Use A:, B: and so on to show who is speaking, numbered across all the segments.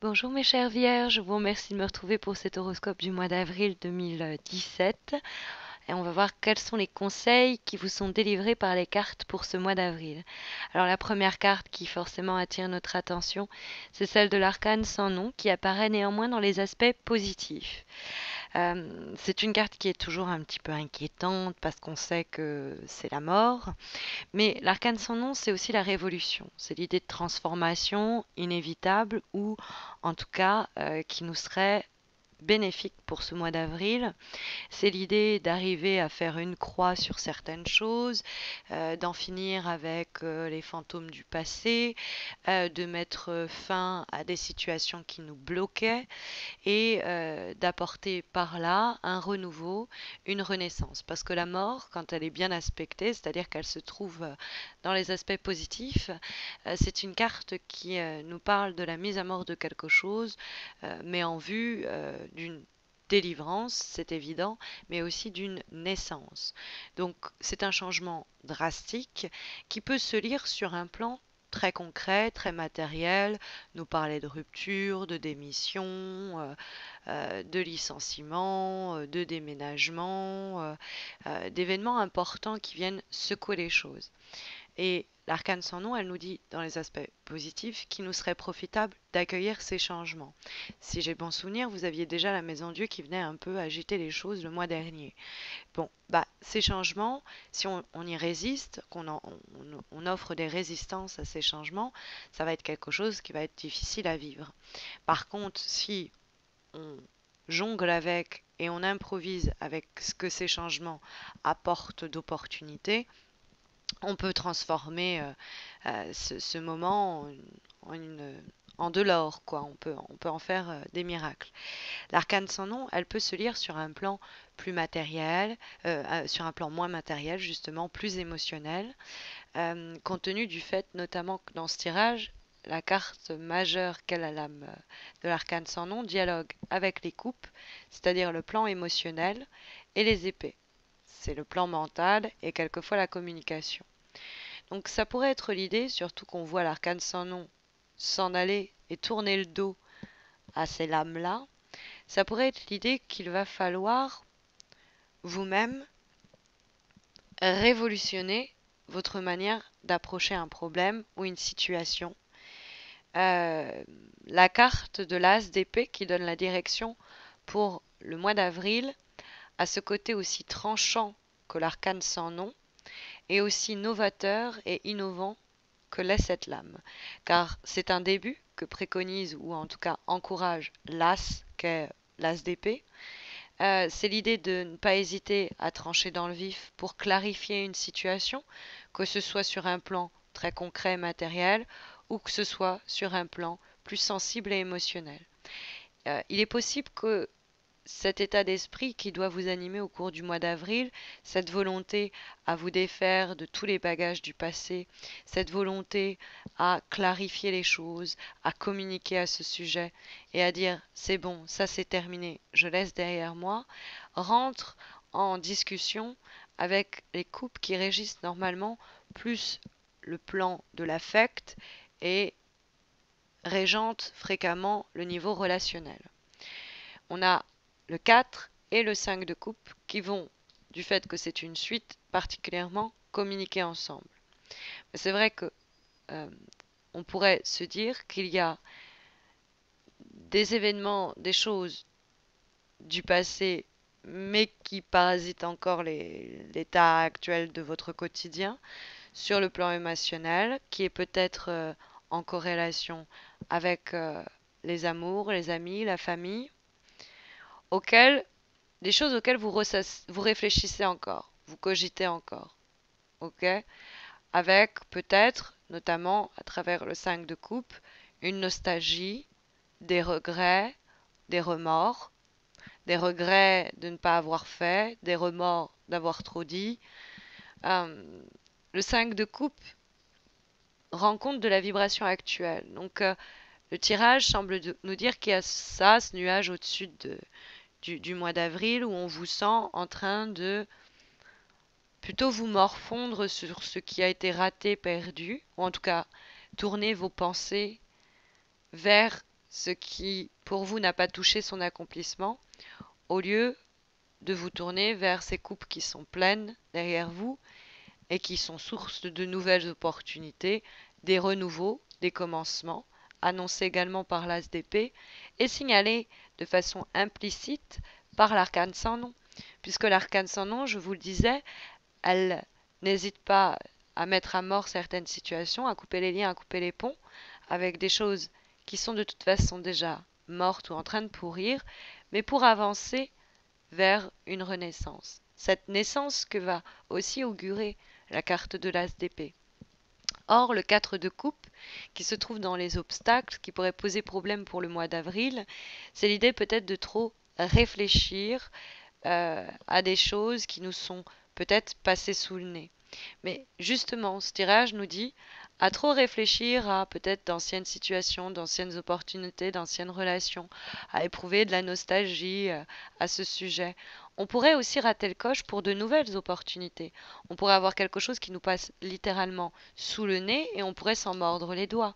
A: Bonjour mes chères vierges, je vous remercie de me retrouver pour cet horoscope du mois d'avril 2017 et on va voir quels sont les conseils qui vous sont délivrés par les cartes pour ce mois d'avril. Alors la première carte qui forcément attire notre attention, c'est celle de l'arcane sans nom qui apparaît néanmoins dans les aspects positifs. C'est une carte qui est toujours un petit peu inquiétante parce qu'on sait que c'est la mort. Mais l'arcane sans nom, c'est aussi la révolution. C'est l'idée de transformation inévitable ou en tout cas qui nous serait bénéfique pour ce mois d'avril. C'est l'idée d'arriver à faire une croix sur certaines choses, d'en finir avec les fantômes du passé, de mettre fin à des situations qui nous bloquaient et d'apporter par là un renouveau, une renaissance. Parce que la mort, quand elle est bien aspectée, c'est-à-dire qu'elle se trouve dans les aspects positifs, c'est une carte qui nous parle de la mise à mort de quelque chose, mais en vue d'une délivrance, c'est évident, mais aussi d'une naissance. Donc c'est un changement drastique qui peut se lire sur un plan très concret, très matériel, nous parler de rupture, de démission, de licenciement, de déménagement, d'événements importants qui viennent secouer les choses. Et l'arcane sans nom, elle nous dit dans les aspects positifs qu'il nous serait profitable d'accueillir ces changements. Si j'ai bon souvenir, vous aviez déjà la Maison Dieu qui venait un peu agiter les choses le mois dernier. Bon, bah ces changements, si on y résiste, on offre des résistances à ces changements, ça va être quelque chose qui va être difficile à vivre. Par contre, si on jongle avec et on improvise avec ce que ces changements apportent d'opportunités, on peut transformer ce moment en de l'or, quoi. On peut en faire des miracles. L'arcane sans nom, elle peut se lire sur un plan plus matériel, sur un plan moins matériel, justement, plus émotionnel, compte tenu du fait notamment que dans ce tirage, la carte majeure qu'elle a l'âme de l'arcane sans nom dialogue avec les coupes, c'est-à-dire le plan émotionnel, et les épées. C'est le plan mental et quelquefois la communication. Donc ça pourrait être l'idée, surtout qu'on voit l'arcane sans nom s'en aller et tourner le dos à ces lames-là, ça pourrait être l'idée qu'il va falloir vous-même révolutionner votre manière d'approcher un problème ou une situation. Euh, la carte de l'as d'épée qui donne la direction pour le mois d'avril a ce côté aussi tranchant que l'arcane sans nom et aussi novateur et innovant que l'est cette lame. Car c'est un début que préconise ou en tout cas encourage l'as qu'est l'as d'épée. C'est l'idée de ne pas hésiter à trancher dans le vif pour clarifier une situation, que ce soit sur un plan très concret et matériel ou que ce soit sur un plan plus sensible et émotionnel. Il est possible que cet état d'esprit qui doit vous animer au cours du mois d'avril, cette volonté à vous défaire de tous les bagages du passé, cette volonté à clarifier les choses, à communiquer à ce sujet et à dire c'est bon, ça c'est terminé, je laisse derrière moi, rentre en discussion avec les couples qui régissent normalement plus le plan de l'affect et régentent fréquemment le niveau relationnel. On a le 4 et le 5 de coupe qui vont, du fait que c'est une suite, particulièrement communiquer ensemble. C'est vrai que on pourrait se dire qu'il y a des événements, des choses du passé, mais qui parasitent encore l'état actuel de votre quotidien sur le plan émotionnel, qui est peut-être en corrélation avec les amours, les amis, la famille, auxquels des choses auxquelles vous réfléchissez encore, vous cogitez encore, ok? Avec peut-être, notamment à travers le 5 de coupe, une nostalgie, des regrets, des remords, des regrets de ne pas avoir fait, des remords d'avoir trop dit. Euh, le 5 de coupe rend compte de la vibration actuelle. Donc le tirage semble nous dire qu'il y a ça, ce nuage au-dessus du mois d'avril où on vous sent en train de plutôt vous morfondre sur ce qui a été raté, perdu, ou en tout cas tourner vos pensées vers ce qui pour vous n'a pas touché son accomplissement, au lieu de vous tourner vers ces coupes qui sont pleines derrière vous et qui sont source de nouvelles opportunités, des renouveaux, des commencements, annoncés également par l'as d'épée et signalés de façon implicite par l'arcane sans nom. Puisque l'arcane sans nom, je vous le disais, elle n'hésite pas à mettre à mort certaines situations, à couper les liens, à couper les ponts, avec des choses qui sont de toute façon déjà mortes ou en train de pourrir, mais pour avancer vers une renaissance. Cette naissance que va aussi augurer la carte de l'as d'épée. Or, le 4 de coupe, qui se trouve dans les obstacles, qui pourrait poser problème pour le mois d'avril, c'est l'idée peut-être de trop réfléchir à des choses qui nous sont peut-être passées sous le nez. Mais justement, ce tirage nous dit à trop réfléchir à peut-être d'anciennes situations, d'anciennes opportunités, d'anciennes relations, à éprouver de la nostalgie à ce sujet. On pourrait aussi rater le coche pour de nouvelles opportunités. On pourrait avoir quelque chose qui nous passe littéralement sous le nez et on pourrait s'en mordre les doigts.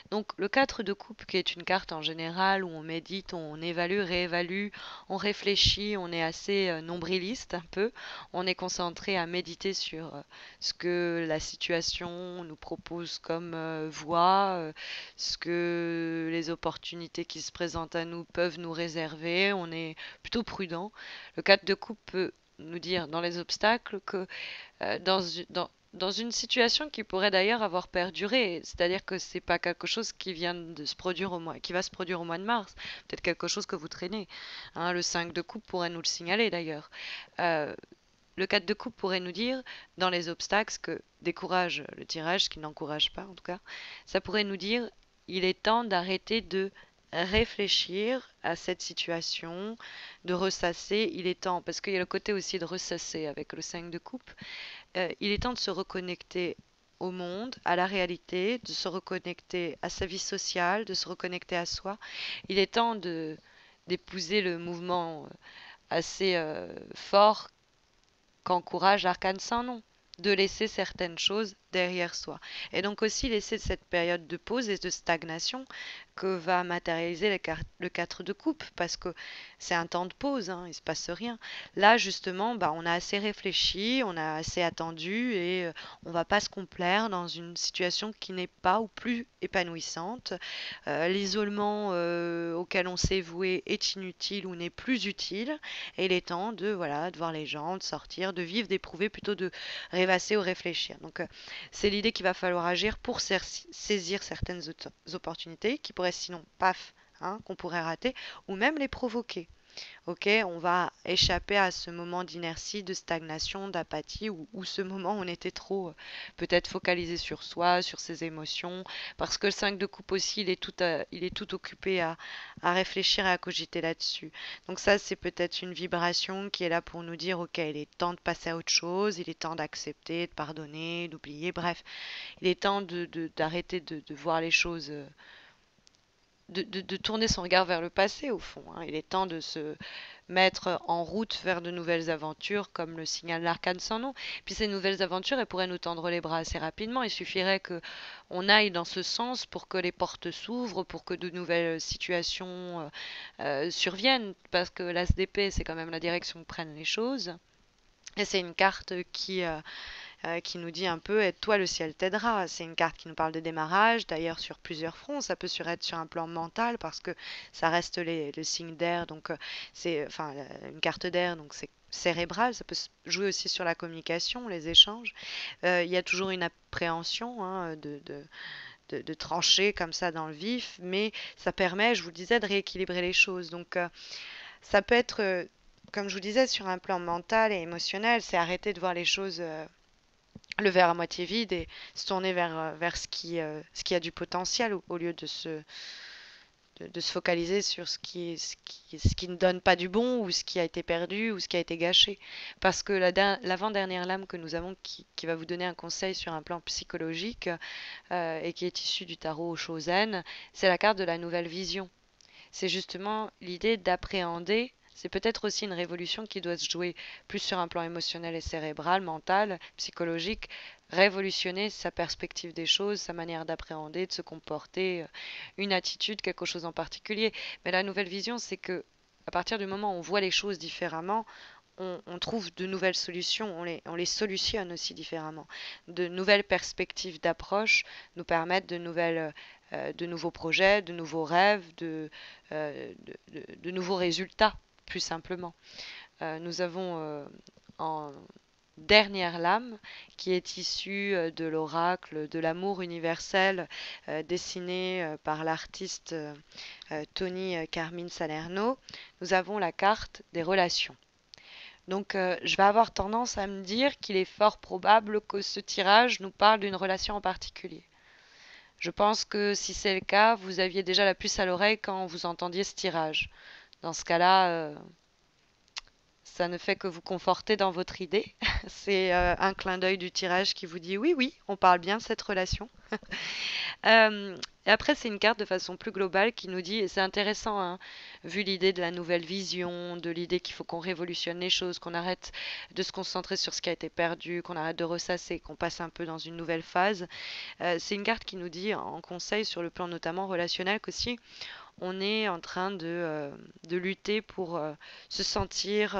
A: Donc le 4 de coupe, qui est une carte en général où on médite, on évalue, réévalue, on réfléchit, on est assez nombriliste un peu, on est concentré à méditer sur ce que la situation nous propose comme voie, ce que les opportunités qui se présentent à nous peuvent nous réserver, on est plutôt prudent. Le 4 de coupe peut nous dire dans les obstacles que dans une situation qui pourrait d'ailleurs avoir perduré, c'est-à-dire que c'est pas quelque chose qui vient de se produire qui va se produire au mois de mars, peut-être quelque chose que vous traînez. Hein, le 5 de coupe pourrait nous le signaler d'ailleurs. Euh, le 4 de coupe pourrait nous dire, dans les obstacles, ce que décourage le tirage, ce qui n'encourage pas en tout cas, ça pourrait nous dire, il est temps d'arrêter de réfléchir à cette situation, de ressasser, il est temps, parce qu'il y a le côté aussi de ressasser avec le 5 de coupe, il est temps de se reconnecter au monde, à la réalité, de se reconnecter à sa vie sociale, de se reconnecter à soi. Il est temps d'épouser le mouvement assez fort qu'encourage Arcane sans nom, de laisser certaines choses derrière soi. Et donc aussi laisser cette période de pause et de stagnation que va matérialiser le 4 de coupe, parce que c'est un temps de pause, hein, il ne se passe rien. Là, justement, bah, on a assez réfléchi, on a assez attendu, et on ne va pas se complaire dans une situation qui n'est pas ou plus épanouissante. L'isolement auquel on s'est voué est inutile ou n'est plus utile, et il est temps de, voilà, de voir les gens, de sortir, de vivre, d'éprouver plutôt de rêvasser ou réfléchir. Donc c'est l'idée qu'il va falloir agir pour saisir certaines opportunités qui pourraient sinon, paf, hein, qu'on pourrait rater, ou même les provoquer. Ok, on va échapper à ce moment d'inertie, de stagnation, d'apathie, ou ce moment où on était trop peut-être focalisé sur soi, sur ses émotions, parce que le 5 de coupe aussi, il est tout occupé à réfléchir et à cogiter là-dessus. Donc ça, c'est peut-être une vibration qui est là pour nous dire, ok, il est temps de passer à autre chose, il est temps d'accepter, de pardonner, d'oublier, bref, il est temps d'arrêter de voir les choses de tourner son regard vers le passé, au fond. Hein. Il est temps de se mettre en route vers de nouvelles aventures, comme le signale l'arcane sans nom. Puis ces nouvelles aventures, elles pourraient nous tendre les bras assez rapidement. Il suffirait que on aille dans ce sens pour que les portes s'ouvrent, pour que de nouvelles situations surviennent, parce que l'ASDP, c'est quand même la direction que prennent les choses. Et c'est une carte qui nous dit un peu aide-toi, le ciel t'aidera. C'est une carte qui nous parle de démarrage, d'ailleurs sur plusieurs fronts. Ça peut être sur un plan mental parce que ça reste le signe d'air, donc c'est enfin une carte d'air, donc c'est cérébral. Ça peut se jouer aussi sur la communication, les échanges. Il y a toujours une appréhension hein, de trancher comme ça dans le vif, mais ça permet, je vous le disais, de rééquilibrer les choses. Donc ça peut être, comme je vous disais, sur un plan mental et émotionnel, c'est arrêter de voir les choses le verre à moitié vide et se tourner vers ce qui a du potentiel au lieu de se focaliser sur ce qui ne donne pas du bon ou ce qui a été perdu ou ce qui a été gâché. Parce que l'avant-dernière lame que nous avons qui va vous donner un conseil sur un plan psychologique et qui est issue du tarot Shozen, c'est la carte de la nouvelle vision. C'est justement l'idée d'appréhender. C'est peut-être aussi une révolution qui doit se jouer plus sur un plan émotionnel et cérébral, mental, psychologique, révolutionner sa perspective des choses, sa manière d'appréhender, de se comporter, une attitude, quelque chose en particulier. Mais la nouvelle vision, c'est que à partir du moment où on voit les choses différemment, on trouve de nouvelles solutions, on les solutionne aussi différemment. De nouvelles perspectives d'approche nous permettent de nouveaux projets, de nouveaux rêves, de nouveaux résultats, plus simplement. Nous avons en dernière lame qui est issue de l'oracle de l'amour universel dessiné par l'artiste Tony Carmine Salerno. Nous avons la carte des relations. Donc, je vais avoir tendance à me dire qu'il est fort probable que ce tirage nous parle d'une relation en particulier. Je pense que si c'est le cas, vous aviez déjà la puce à l'oreille quand vous entendiez ce tirage. Dans ce cas-là, ça ne fait que vous conforter dans votre idée. C'est un clin d'œil du tirage qui vous dit oui, oui, on parle bien de cette relation. Et après, c'est une carte de façon plus globale qui nous dit, et c'est intéressant, hein, vu l'idée de la nouvelle vision, de l'idée qu'il faut qu'on révolutionne les choses, qu'on arrête de se concentrer sur ce qui a été perdu, qu'on arrête de ressasser, qu'on passe un peu dans une nouvelle phase. C'est une carte qui nous dit, en conseil sur le plan notamment relationnel, qu'aussi on est en train de lutter pour se sentir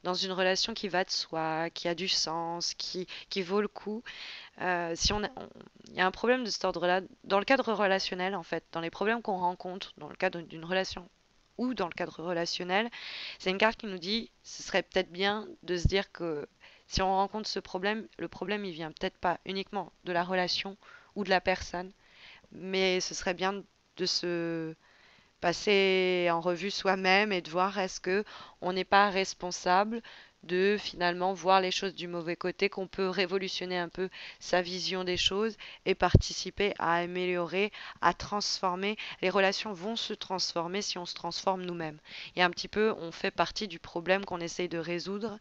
A: dans une relation qui va de soi, qui a du sens, qui vaut le coup. Si il y a un problème de cet ordre-là, dans le cadre relationnel en fait, dans les problèmes qu'on rencontre dans le cadre d'une relation ou dans le cadre relationnel, c'est une carte qui nous dit ce serait peut-être bien de se dire que si on rencontre ce problème, le problème il vient peut-être pas uniquement de la relation ou de la personne, mais ce serait bien de se passer en revue soi-même et de voir est-ce que on n'est pas responsable de finalement voir les choses du mauvais côté, qu'on peut révolutionner un peu sa vision des choses et participer à améliorer, à transformer. Les relations vont se transformer si on se transforme nous-mêmes. Et un petit peu, on fait partie du problème qu'on essaye de résoudre.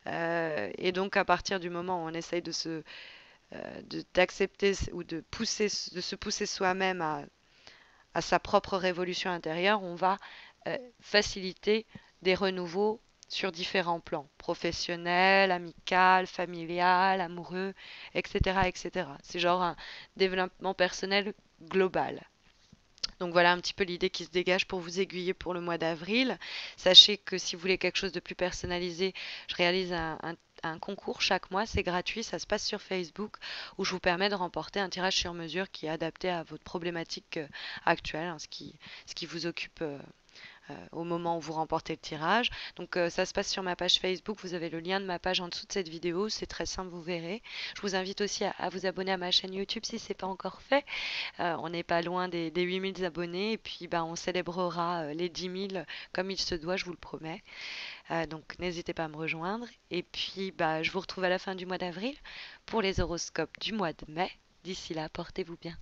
A: Et donc, à partir du moment où on essaye d'accepter ou de se pousser soi-même à sa propre révolution intérieure, on va faciliter des renouveaux sur différents plans, professionnel, amical, familial, amoureux, etc., etc. C'est genre un développement personnel global. Donc voilà un petit peu l'idée qui se dégage pour vous aiguiller pour le mois d'avril. Sachez que si vous voulez quelque chose de plus personnalisé, je réalise un concours chaque mois, c'est gratuit, ça se passe sur Facebook, où je vous permets de remporter un tirage sur mesure qui est adapté à votre problématique actuelle, hein, ce qui vous occupe au moment où vous remportez le tirage. Donc ça se passe sur ma page Facebook, vous avez le lien de ma page en dessous de cette vidéo, c'est très simple, vous verrez. Je vous invite aussi à vous abonner à ma chaîne YouTube si ce n'est pas encore fait. On n'est pas loin des 8000 abonnés et puis bah, on célébrera les 10 000 comme il se doit, je vous le promets. Donc n'hésitez pas à me rejoindre. Et puis bah, je vous retrouve à la fin du mois d'avril pour les horoscopes du mois de mai. D'ici là, portez-vous bien.